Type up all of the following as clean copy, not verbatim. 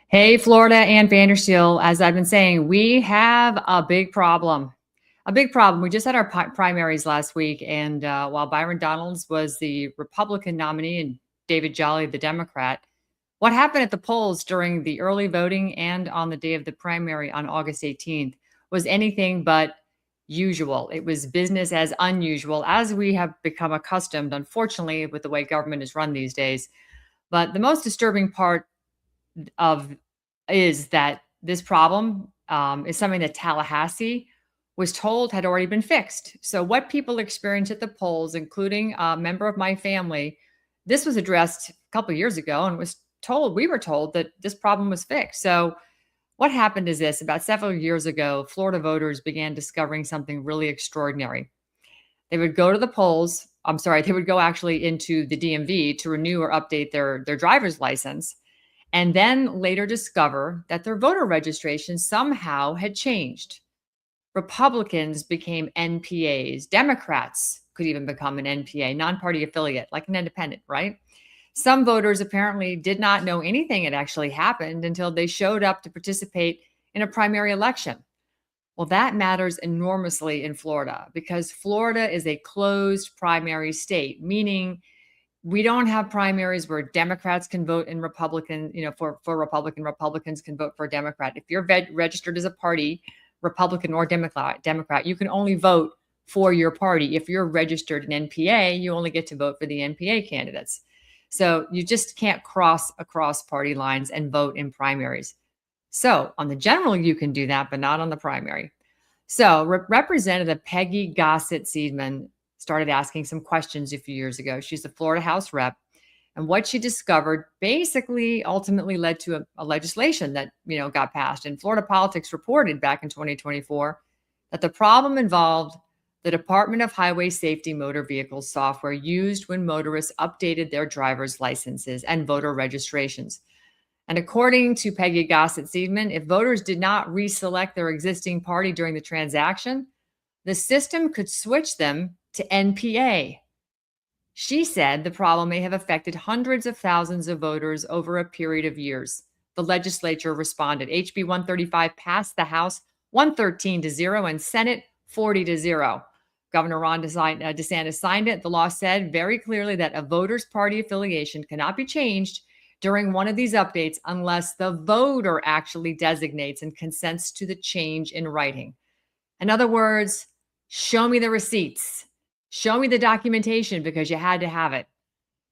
Hey, Florida and Vandersteel, as I've been saying, we have a big problem. A big problem. We just had our primaries last week, and while Byron Donalds was the Republican nominee and David Jolly the Democrat, what happened at the polls during the early voting and on the day of the primary on August 18th was anything but usual. It was business as unusual, as we have become accustomed, unfortunately, with the way government is run these days. But the most disturbing part of is that this problem is something that Tallahassee was told had already been fixed. So, what people experienced at the polls, including a member of my family, this was addressed a couple of years ago and we were told that this problem was fixed. So, what happened is this: about several years ago, Florida voters began discovering something really extraordinary. They would go to the polls. I'm sorry, they would go actually into the DMV to renew or update their driver's license and then later discover that their voter registration somehow had changed. Republicans became NPAs. Democrats could even become an NPA, non party affiliate, like an independent, right? Some voters apparently did not know anything had actually happened until they showed up to participate in a primary election. Well, that matters enormously in Florida because Florida is a closed primary state, meaning we don't have primaries where Democrats can vote in Republican, for Republican, Republicans can vote for a Democrat. If you're registered as a party, Republican or Democrat, you can only vote for your party. If you're registered in NPA, you only get to vote for the NPA candidates. So you just can't cross across party lines and vote in primaries. So on the general, you can do that, but not on the primary. So Representative Peggy Gossett-Seidman started asking some questions a few years ago. She's a Florida House rep. And what she discovered basically ultimately led to a legislation that, got passed. And Florida Politics reported back in 2024 that the problem involved the Department of Highway Safety motor vehicle software used when motorists updated their driver's licenses and voter registrations. And according to Peggy Gossett-Seidman, if voters did not reselect their existing party during the transaction, the system could switch them to NPA. She said the problem may have affected hundreds of thousands of voters over a period of years. The legislature responded. HB 135 passed the House 113-0 and Senate 40-0. Governor Ron DeSantis signed it. The law said very clearly that a voter's party affiliation cannot be changed during one of these updates unless the voter actually designates and consents to the change in writing. In other words, show me the receipts. Show me the documentation because you had to have it.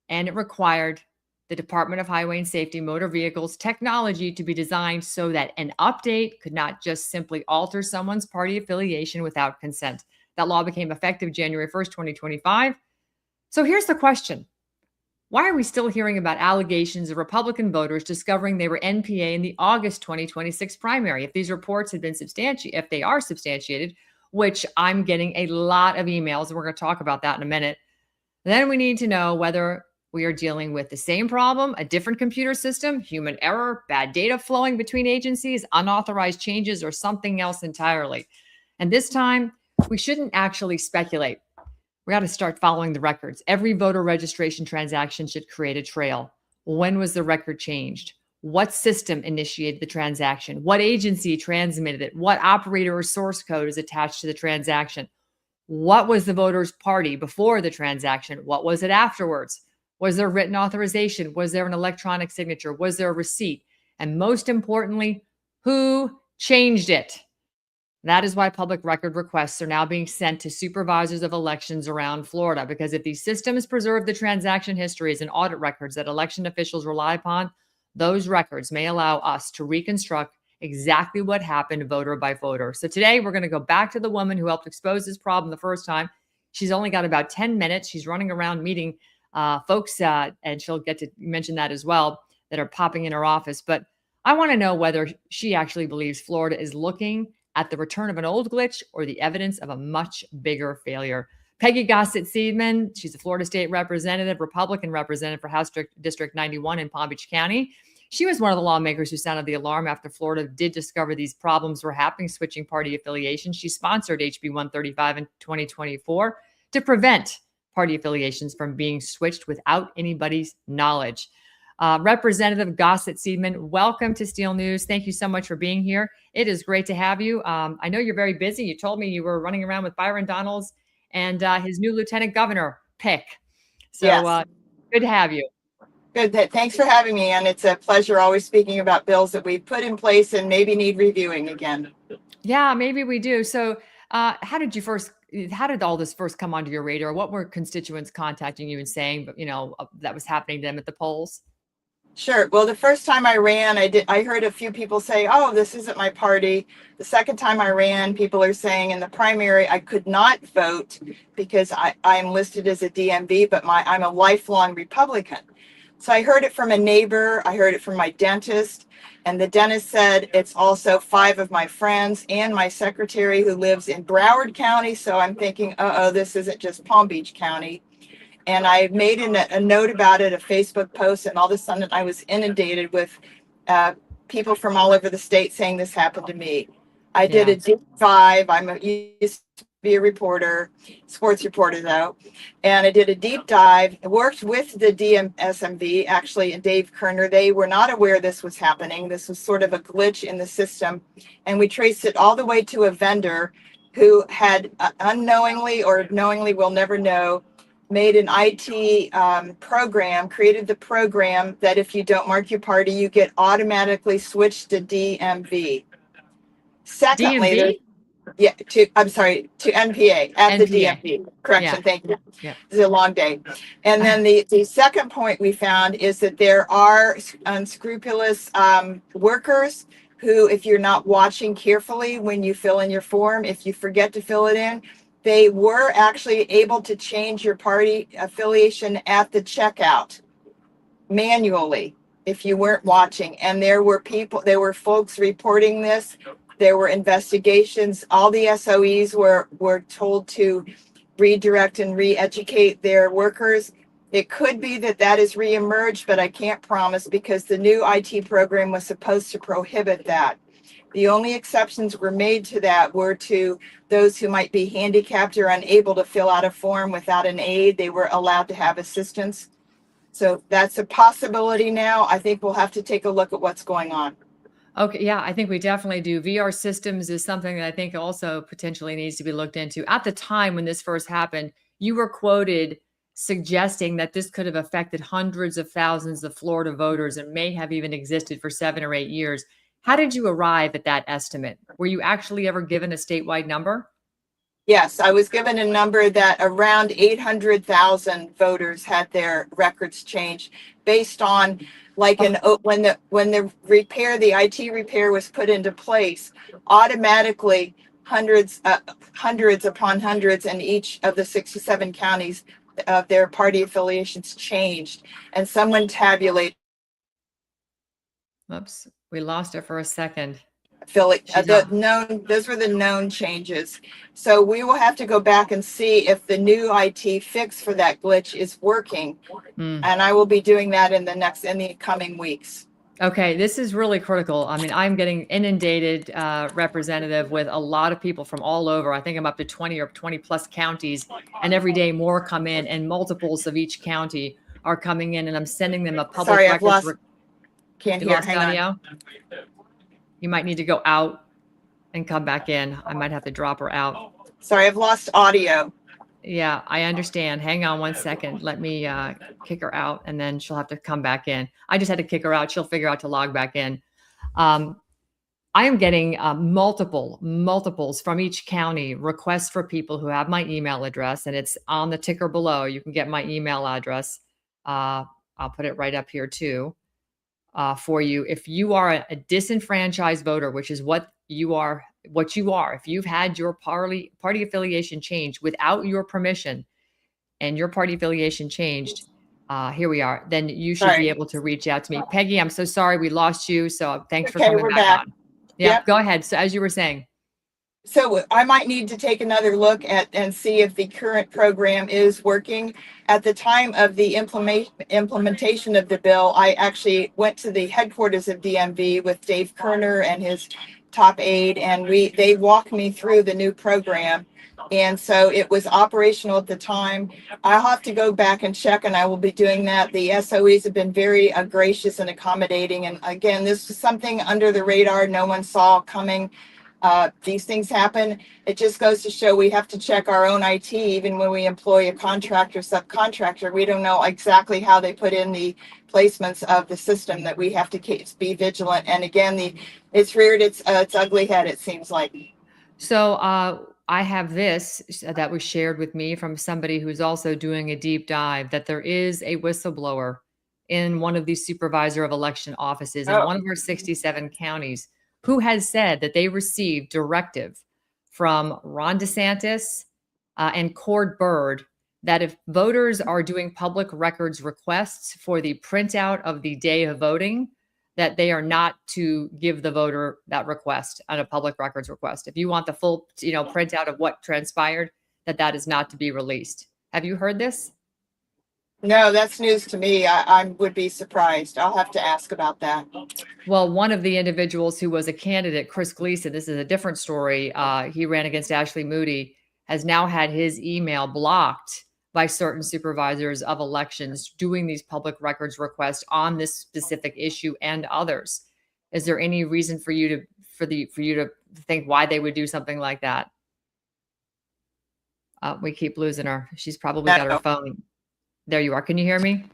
And it required the Department of Highway and Safety motor vehicles technology to be designed so that an update could not just simply alter someone's party affiliation without consent. That law became effective January 1st, 2025. So here's the question. Why are we still hearing about allegations of Republican voters discovering they were NPA in the August 2026 primary? If these reports had been substantiated, if they are substantiated, which I'm getting a lot of emails, and we're going to talk about that in a minute, then we need to know whether we are dealing with the same problem, a different computer system, human error, bad data flowing between agencies, unauthorized changes, or something else entirely. And this time, we shouldn't actually speculate. We got to start following the records. Every voter registration transaction should create a trail. When was the record changed? What system initiated the transaction? What agency transmitted it? What operator or source code is attached to the transaction? What was the voter's party before the transaction? What was it afterwards? Was there written authorization? Was there an electronic signature? Was there a receipt? And most importantly, who changed it? That is why public record requests are now being sent to supervisors of elections around Florida, because if these systems preserve the transaction histories and audit records that election officials rely upon, those records may allow us to reconstruct exactly what happened voter by voter. So today we're going to go back to the woman who helped expose this problem the first time. She's only got about 10 minutes. She's running around meeting folks, and she'll get to mention that as well, that are popping in her office. But I want to know whether she actually believes Florida is looking at the return of an old glitch or the evidence of a much bigger failure. Peggy Gossett-Seidman, she's a Florida State Representative, Republican representative for House District 91 in Palm Beach County. She was one of the lawmakers who sounded the alarm after Florida did discover these problems were happening, switching party affiliations. She sponsored HB 135 in 2024 to prevent party affiliations from being switched without anybody's knowledge. Representative Gossett-Seidman, welcome to Steel News. Thank you so much for being here. It is great to have you. I know you're very busy. You told me you were running around with Byron Donalds and his new lieutenant governor pick. So Yes. good to have you. Good. Thanks for having me. And it's a pleasure always speaking about bills that we put in place and maybe need reviewing again. Yeah, maybe we do. So how did all this first come onto your radar? What were constituents contacting you and saying, that was happening to them at the polls? Sure. Well, the first time I ran, I heard a few people say, "Oh, this isn't my party." The second time I ran, people are saying in the primary I could not vote because I'm listed as a DMV, but I'm a lifelong Republican. So I heard it from a neighbor, I heard it from my dentist, and the dentist said it's also 5 of my friends and my secretary who lives in Broward County. So I'm thinking, uh-oh, this isn't just Palm Beach County. And I made a note about it, a Facebook post, and all of a sudden I was inundated with people from all over the state saying this happened to me. I did a deep dive. Used to be a reporter, sports reporter though, and I did a deep dive. Worked with the DMSMV actually and Dave Kerner. They were not aware this was happening. This was sort of a glitch in the system, and we traced it all the way to a vendor who had unknowingly or knowingly, we'll never know, made an IT program, created the program that if you don't mark your party, you get automatically switched to DMV. Secondly, DMV? to NPA at the DMV. Correction, thank you. Yeah. This is a long day. And then the second point we found is that there are unscrupulous workers who, if you're not watching carefully when you fill in your form, if you forget to fill it in, they were actually able to change your party affiliation at the checkout manually if you weren't watching. And there were folks reporting this. There were investigations. All the SOEs were told to redirect and re-educate their workers. It could be that has reemerged, but I can't promise because the new IT program was supposed to prohibit that. The only exceptions were made to that were to those who might be handicapped or unable to fill out a form without an aide. They were allowed to have assistance. So that's a possibility now. I think we'll have to take a look at what's going on. Okay, yeah, I think we definitely do. VR systems is something that I think also potentially needs to be looked into. At the time when this first happened, you were quoted suggesting that this could have affected hundreds of thousands of Florida voters and may have even existed for 7 or 8 years. How did you arrive at that estimate? Were you actually ever given a statewide number? Yes, I was given a number that around 800,000 voters had their records changed based on when the IT repair was put into place, automatically hundreds upon hundreds in each of the 67 counties of their party affiliations changed, and someone tabulated. Oops, we lost her for a second. Those were the known changes. So we will have to go back and see if the new IT fix for that glitch is working. And I will be doing that in the coming weeks. Okay, this is really critical. I mean, I'm getting inundated, Representative, with a lot of people from all over. I think I'm up to 20 or 20 plus counties, and every day more come in, and multiples of each county are coming in, and I'm sending them a public Sorry, records. Can't hear. Hang on. You might need to go out and come back in. I might have to drop her out. Sorry, I've lost audio. Yeah, I understand. Hang on one second. Let me kick her out, and then she'll have to come back in. I just had to kick her out. She'll figure out to log back in. I am getting multiples from each county requests for people who have my email address, and it's on the ticker below. You can get my email address. I'll put it right up here too. For you, if you are a disenfranchised voter, which is what you are, if you've had your party affiliation changed without your permission, and your party affiliation changed, here we are, then you should be able to reach out to me. Peggy, I'm so sorry we lost you. So thanks for coming back on. Yeah, Go ahead. So as you were saying. So I might need to take another look at and see if the current program is working. At the time of the implementation of the bill, I actually went to the headquarters of DMV with Dave Kerner and his top aide, and they walked me through the new program. And so it was operational at the time. I'll have to go back and check, and I will be doing that. The SOEs have been very gracious and accommodating. And again, this was something under the radar. No one saw coming. These things happen. It just goes to show we have to check our own IT, even when we employ a contractor, subcontractor. We don't know exactly how they put in the placements of the system, that we have to be vigilant. And again, it's reared its ugly head, it seems like. So I have this that was shared with me from somebody who's also doing a deep dive, that there is a whistleblower in one of these supervisor of election offices in one of our 67 counties who has said that they received directive from Ron DeSantis and Cord Bird that if voters are doing public records requests for the printout of the day of voting, that they are not to give the voter that request on a public records request. If you want the full, printout of what transpired, that is not to be released. Have you heard this? No, that's news to me. I would be surprised. I'll have to ask about that. Well, one of the individuals who was a candidate, Chris Gleason, this is a different story. He ran against Ashley Moody, has now had his email blocked by certain supervisors of elections doing these public records requests on this specific issue and others. Is there any reason for you to think why they would do something like that? We keep losing her. She's probably got her phone. There you are. Can you hear me?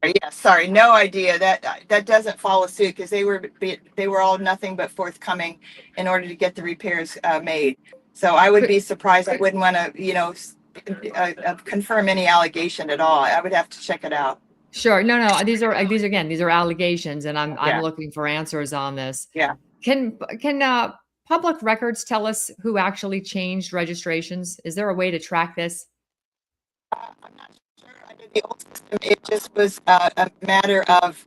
Yeah, sorry, no idea. That doesn't follow suit, because they were all nothing but forthcoming in order to get the repairs made. So I would be surprised. I wouldn't want to, confirm any allegation at all. I would have to check it out. Sure. No. These are allegations, and I'm looking for answers on this. Yeah. Can public records tell us who actually changed registrations? Is there a way to track this? I'm not sure. Under the old system, it just was a matter of,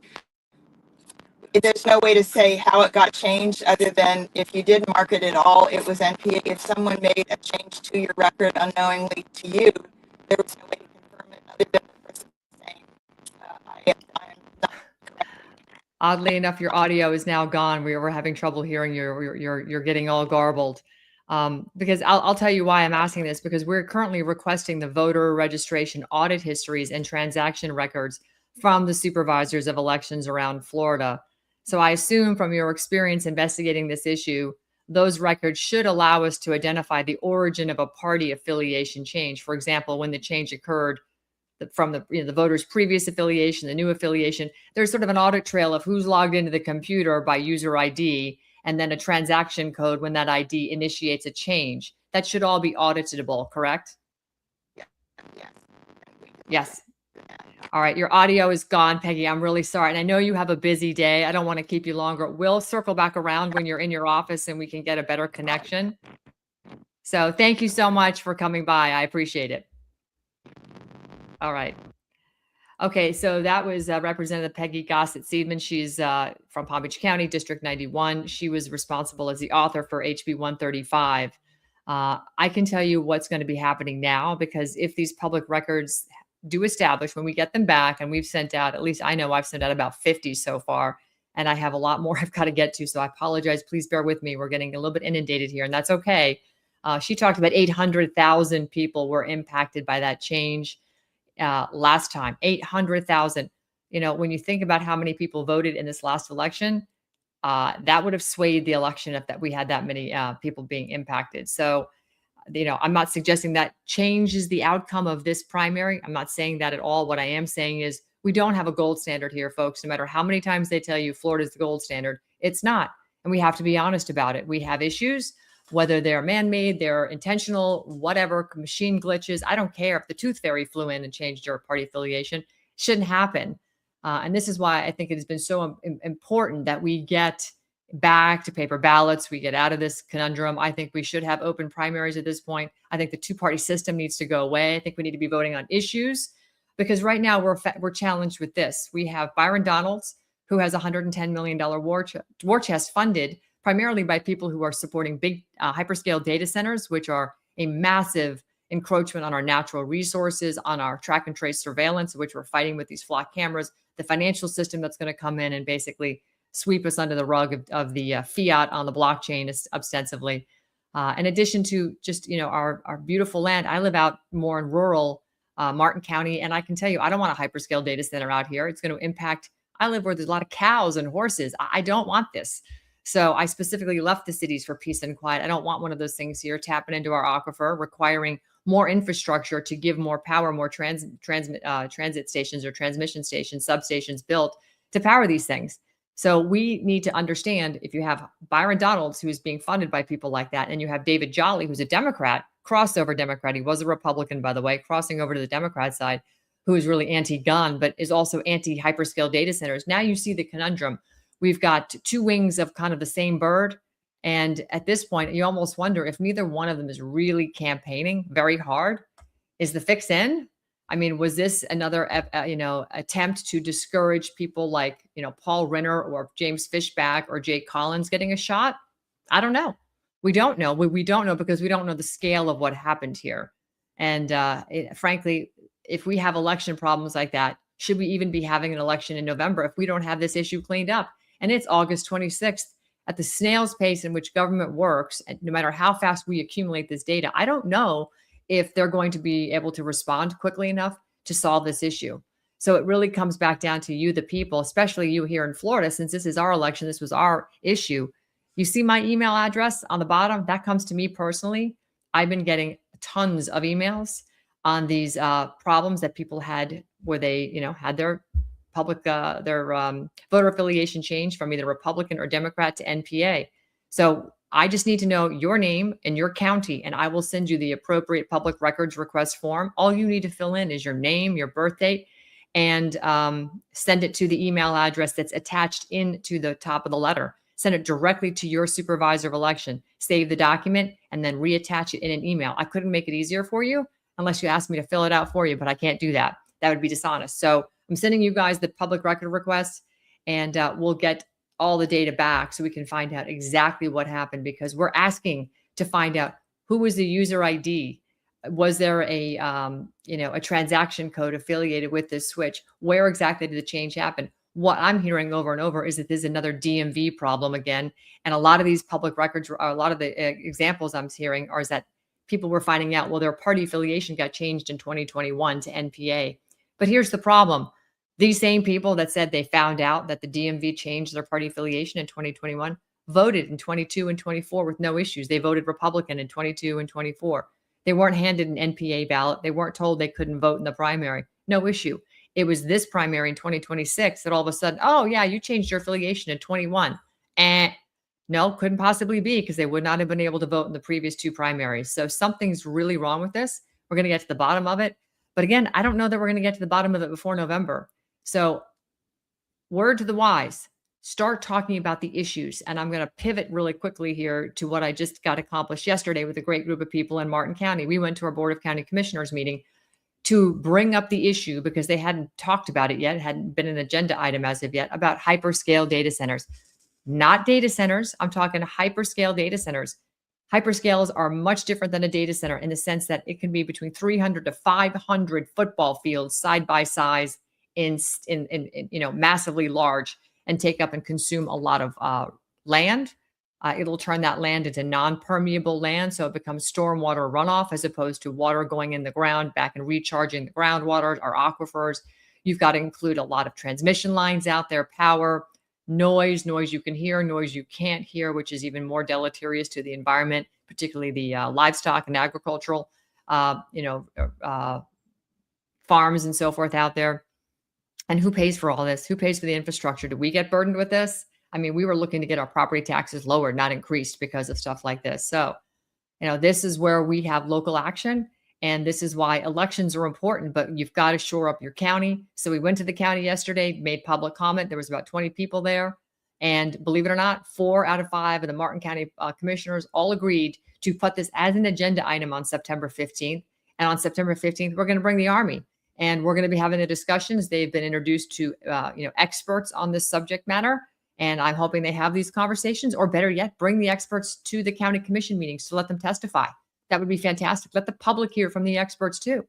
there's no way to say how it got changed other than if you did mark it at all, it was NPA. If someone made a change to your record unknowingly to you, there was no way to confirm it other than the person saying, I am not correct. Oddly enough, your audio is now gone. We were having trouble hearing you. You're getting all garbled. Because I'll tell you why I'm asking this, because we're currently requesting the voter registration audit histories and transaction records from the supervisors of elections around Florida. So I assume from your experience investigating this issue, those records should allow us to identify the origin of a party affiliation change. For example, when the change occurred from the voter's previous affiliation, the new affiliation, there's sort of an audit trail of who's logged into the computer by user ID, and then a transaction code when that ID initiates a change. That should all be auditable, correct? Yeah. Yes. All right. Your audio is gone, Peggy. I'm really sorry. And I know you have a busy day. I don't want to keep you longer. We'll circle back around when you're in your office and we can get a better connection. So thank you so much for coming by. I appreciate it. All right. Okay, so that was Representative Peggy Gossett-Seidman. She's from Palm Beach County, District 91. She was responsible as the author for HB 135. I can tell you what's going to be happening now, because if these public records do establish, when we get them back, and we've sent out, at least I know I've sent out about 50 so far, and I have a lot more I've got to get to, so I apologize. Please bear with me. We're getting a little bit inundated here, and that's okay. She talked about 800,000 people were impacted by that change. Last time, 800,000. When you think about how many people voted in this last election, that would have swayed the election if we had that many people being impacted. So, I'm not suggesting that changes the outcome of this primary. I'm not saying that at all. What I am saying is we don't have a gold standard here, folks. No matter how many times they tell you Florida is the gold standard, it's not. And we have to be honest about it. We have issues, whether they're man-made, they're intentional, whatever, machine glitches. I don't care if the tooth fairy flew in and changed your party affiliation. Shouldn't happen. And this is why I think it has been so important that we get back to paper ballots. We get out of this conundrum. I think we should have open primaries at this point. I think the two-party system needs to go away. I think we need to be voting on issues, because right now we're challenged with this. We have Byron Donalds, who has $110 million war chest funded primarily by people who are supporting big hyperscale data centers, which are a massive encroachment on our natural resources, on our track and trace surveillance, which we're fighting with these flock cameras, the financial system that's going to come in and basically sweep us under the rug of the fiat on the blockchain ostensibly. In addition to just, our beautiful land, I live out more in rural Martin County, and I can tell you, I don't want a hyperscale data center out here. It's going to impact. I live where there's a lot of cows and horses. I don't want this. So I specifically left the cities for peace and quiet. I don't want one of those things here tapping into our aquifer, requiring more infrastructure to give more power, more transit stations or transmission stations, substations built to power these things. So we need to understand, if you have Byron Donalds, who's being funded by people like that, and you have David Jolly, who's a Democrat, crossover Democrat. He was a Republican, by the way, crossing over to the Democrat side, who is really anti-gun, but is also anti-hyperscale data centers. Now you see the conundrum. We've got two wings of kind of the same bird. And at this point, you almost wonder if neither one of them is really campaigning very hard. Is the fix in? I mean, was this another, attempt to discourage people like, Paul Renner or James Fishback or Jake Collins getting a shot? I don't know. We don't know. We don't know because we don't know the scale of what happened here. And frankly, if we have election problems like that, should we even be having an election in November if we don't have this issue cleaned up? And it's August 26th. At the snail's pace in which government works, and no matter how fast we accumulate this data, I don't know if they're going to be able to respond quickly enough to solve this issue. So it really comes back down to you, the people, especially you here in Florida, since this is our election, this was our issue. You see my email address on the bottom? That comes to me personally. I've been getting tons of emails on these problems that people had where they, had their public, voter affiliation changed from either Republican or Democrat to NPA. So I just need to know your name and your county, and I will send you the appropriate public records request form. All you need to fill in is your name, your birth date, and send it to the email address that's attached into the top of the letter. Send it directly to your supervisor of election. Save the document and then reattach it in an email. I couldn't make it easier for you unless you asked me to fill it out for you, but I can't do that. That would be dishonest. So I'm sending you guys the public record requests, and we'll get all the data back so we can find out exactly what happened, because we're asking to find out who was the user ID. Was there a transaction code affiliated with this switch? Where exactly did the change happen? What I'm hearing over and over is that there's another DMV problem again. And a lot of these public records, or a lot of the examples I'm hearing are that people were finding out, well, their party affiliation got changed in 2021 to NPA. But here's the problem. These same people that said they found out that the DMV changed their party affiliation in 2021 voted in 22 and 24 with no issues. They voted Republican in 22 and 24. They weren't handed an NPA ballot. They weren't told they couldn't vote in the primary. No issue. It was this primary in 2026 that all of a sudden, oh yeah, you changed your affiliation in 21. No, couldn't possibly be, because they would not have been able to vote in the previous two primaries. So something's really wrong with this. We're going to get to the bottom of it. But again, I don't know that we're going to get to the bottom of it before November. So word to the wise, start talking about the issues. And I'm going to pivot really quickly here to what I just got accomplished yesterday with a great group of people in Martin County. We went to our Board of County Commissioners meeting to bring up the issue, because they hadn't talked about it yet. It hadn't been an agenda item as of yet, about hyperscale data centers. Not data centers. I'm talking hyperscale data centers. Hyperscales are much different than a data center in the sense that it can be between 300 to 500 football fields side by side in massively large, and take up and consume a lot of land. It'll turn that land into non-permeable land, so it becomes stormwater runoff as opposed to water going in the ground back and recharging the groundwater or aquifers. You've got to include a lot of transmission lines out there, power, noise you can hear, noise you can't hear, which is even more deleterious to the environment, particularly the livestock and agricultural, farms and so forth out there. And who pays for all this? Who pays for the infrastructure? Do we get burdened with this? I mean, we were looking to get our property taxes lowered, not increased, because of stuff like this. So, this is where we have local action. And this is why elections are important, but you've got to shore up your county. So we went to the county yesterday, made public comment. There was about 20 people there. And believe it or not, 4 out of 5 of the Martin County commissioners all agreed to put this as an agenda item on September 15th. And on September 15th, we're going to bring the Army. And we're going to be having the discussions. They've been introduced to, experts on this subject matter. And I'm hoping they have these conversations, or better yet, bring the experts to the county commission meetings to let them testify. That would be fantastic. Let the public hear from the experts too.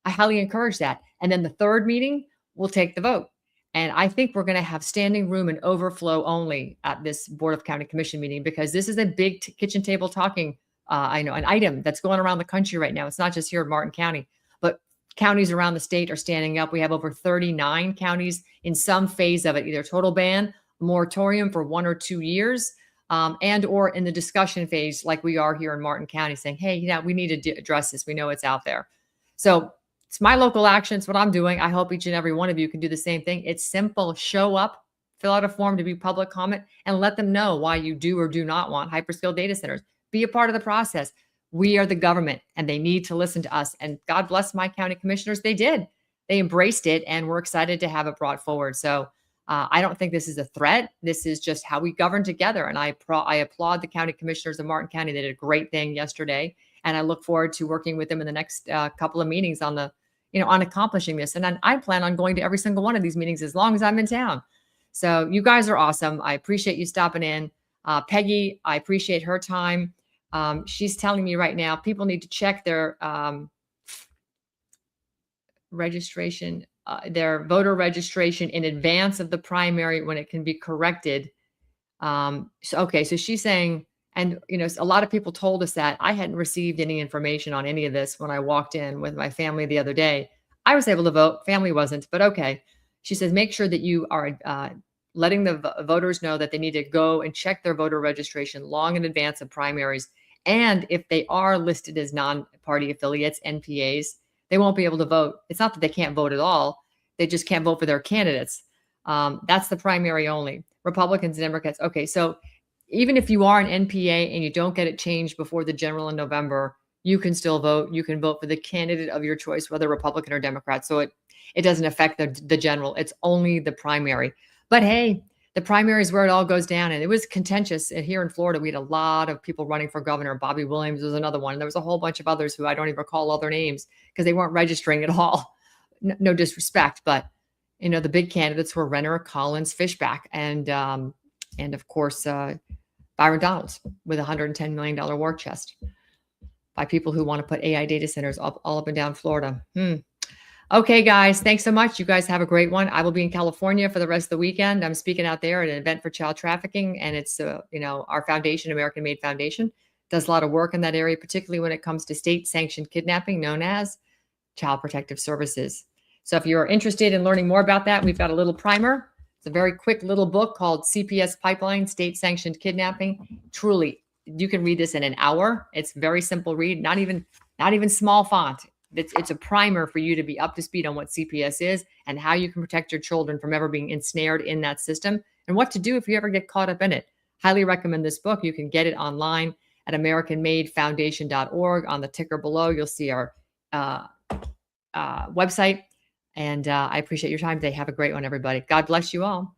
I highly encourage that. And then the third meeting, we'll take the vote. And I think we're going to have standing room and overflow only at this Board of County Commission meeting, because this is a big kitchen table talking, I know, an item that's going around the country right now. It's not just here in Martin County, but counties around the state are standing up. We have over 39 counties in some phase of it, either total ban, moratorium for 1 or 2 years, and or in the discussion phase, like we are here in Martin County, saying, hey, yeah, we need to address this. We know it's out there. So it's my local action. It's what I'm doing. I hope each and every one of you can do the same thing. It's simple. Show up, fill out a form to be public comment, and let them know why you do or do not want hyperscale data centers. Be a part of the process. We are the government, and they need to listen to us. And God bless my county commissioners. They did. They embraced it, and we're excited to have it brought forward. So I don't think this is a threat. This is just how we govern together. And I applaud the county commissioners of Martin County. They did a great thing yesterday. And I look forward to working with them in the next couple of meetings on the, on accomplishing this. And then I plan on going to every single one of these meetings as long as I'm in town. So you guys are awesome. I appreciate you stopping in. Peggy, I appreciate her time. She's telling me right now, people need to check their registration, their voter registration in advance of the primary when it can be corrected. So she's saying, and a lot of people told us that. I hadn't received any information on any of this when I walked in with my family the other day. I was able to vote, family wasn't, but okay. She says, make sure that you are letting the voters know that they need to go and check their voter registration long in advance of primaries. And if they are listed as non-party affiliates, NPAs, they won't be able to vote. It's not that they can't vote at all. They just can't vote for their candidates. That's the primary only. Republicans and Democrats. Okay, so even if you are an NPA and you don't get it changed before the general in November, you can still vote. You can vote for the candidate of your choice, whether Republican or Democrat. So it doesn't affect the general. It's only the primary. But hey, the primary is where it all goes down. And it was contentious. And here in Florida, we had a lot of people running for governor. Bobby Williams was another one. And there was a whole bunch of others who I don't even recall all their names because they weren't registering at all. No disrespect, but the big candidates were Renner, Collins, Fishback, and of course Byron Donalds with a $110 million war chest by people who want to put AI data centers all up and down Florida. Okay, guys, thanks so much. You guys have a great one. I will be in California for the rest of the weekend. I'm speaking out there at an event for child trafficking, and it's our foundation, American Made Foundation, does a lot of work in that area, particularly when it comes to state-sanctioned kidnapping, known as Child Protective Services. So if you're interested in learning more about that, we've got a little primer. It's a very quick little book called CPS Pipeline, State-Sanctioned Kidnapping. Truly, you can read this in an hour. It's very simple read, not even small font. It's a primer for you to be up to speed on what CPS is and how you can protect your children from ever being ensnared in that system and what to do if you ever get caught up in it. Highly recommend this book. You can get it online at AmericanMadeFoundation.org. On the ticker below, you'll see our website. And I appreciate your time today. Have a great one, everybody. God bless you all.